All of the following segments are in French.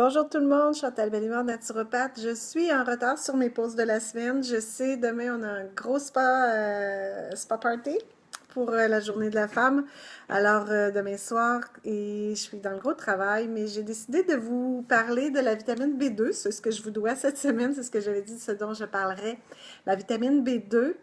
Bonjour tout le monde, Chantal Bellimard, naturopathe. Je suis en retard sur mes pauses de la semaine. Je sais, demain on a un gros spa party pour la journée de la femme. Alors demain soir, et je suis dans le gros travail, mais j'ai décidé de vous parler de la vitamine B2. C'est ce que je vous dois cette semaine, c'est ce que j'avais dit, ce dont je parlerai. La vitamine B2,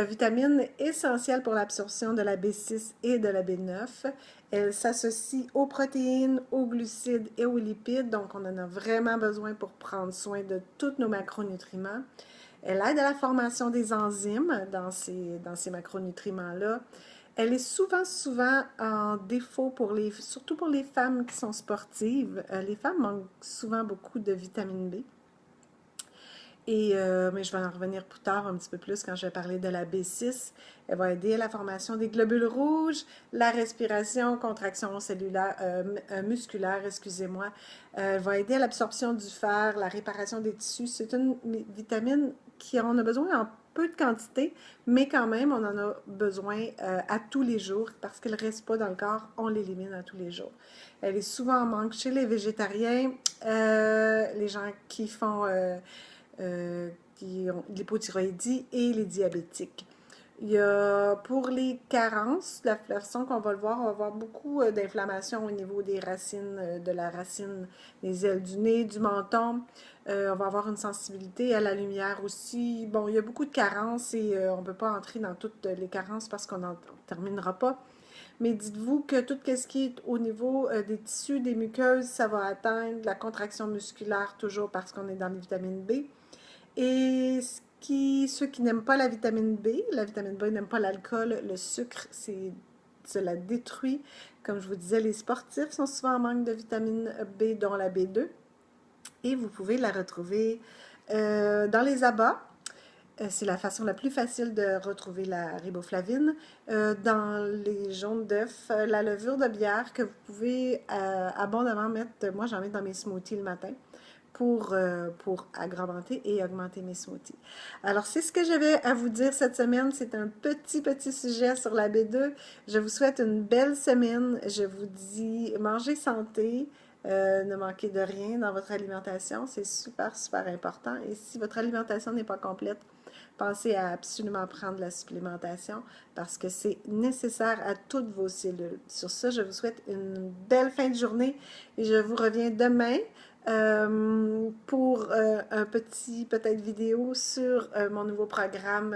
vitamine essentielle pour l'absorption de la B6 et de la B9. Elle s'associe aux protéines, aux glucides et aux lipides, donc on en a vraiment besoin pour prendre soin de tous nos macronutriments. Elle aide à la formation des enzymes dans ces macronutriments-là. Elle est souvent en défaut surtout pour les femmes qui sont sportives. Les femmes manquent souvent beaucoup de vitamine B. Mais je vais en revenir plus tard un petit peu plus quand je vais parler de la B6. Elle va aider à la formation des globules rouges, la respiration, contraction cellulaire, musculaire, excusez-moi. Elle va aider à l'absorption du fer, la réparation des tissus. C'est une vitamine on a besoin en peu de quantité, mais quand même, on en a besoin à tous les jours parce qu'elle ne reste pas dans le corps, on l'élimine à tous les jours. Elle est souvent en manque chez les végétariens, les gens qui font... qui ont l'hypothyroïdie et les diabétiques. Il y a, pour les carences, la façon qu'on va le voir, on va avoir beaucoup d'inflammation au niveau des racines, de la racine, des ailes du nez, du menton. On va avoir une sensibilité à la lumière aussi. Bon, il y a beaucoup de carences et on ne peut pas entrer dans toutes les carences parce qu'on n'en terminera pas. Mais dites-vous que tout ce qui est au niveau des tissus, des muqueuses, ça va atteindre la contraction musculaire toujours parce qu'on est dans les vitamines B. Et ceux qui n'aiment pas la vitamine B n'aime pas l'alcool, le sucre, cela détruit. Comme je vous disais, les sportifs sont souvent en manque de vitamine B, dont la B2. Et vous pouvez la retrouver dans les abats. C'est la façon la plus facile de retrouver la riboflavine. Dans les jaunes d'œufs, la levure de bière que vous pouvez abondamment mettre, moi j'en mets dans mes smoothies le matin pour agrémenter et augmenter mes smoothies. Alors, c'est ce que j'avais à vous dire cette semaine. C'est un petit sujet sur la B2. Je vous souhaite une belle semaine. Je vous dis, mangez santé. Ne manquez de rien dans votre alimentation. C'est super important. Et si votre alimentation n'est pas complète, pensez à absolument prendre la supplémentation parce que c'est nécessaire à toutes vos cellules. Sur ça, je vous souhaite une belle fin de journée et je vous reviens demain pour un petit, peut-être, vidéo sur mon nouveau programme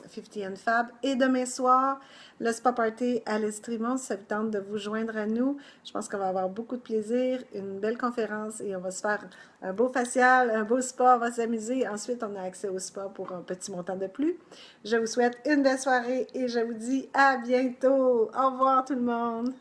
50 and Fab. Et demain soir, le Spa Party à l'Estrimont, ça vous tente de vous joindre à nous. Je pense qu'on va avoir beaucoup de plaisir, une belle conférence et on va se faire un beau facial, un beau spa, on va s'amuser. Ensuite, on a accès au spa pour un petit montant de plus. Je vous souhaite une belle soirée et je vous dis à bientôt. Au revoir tout le monde.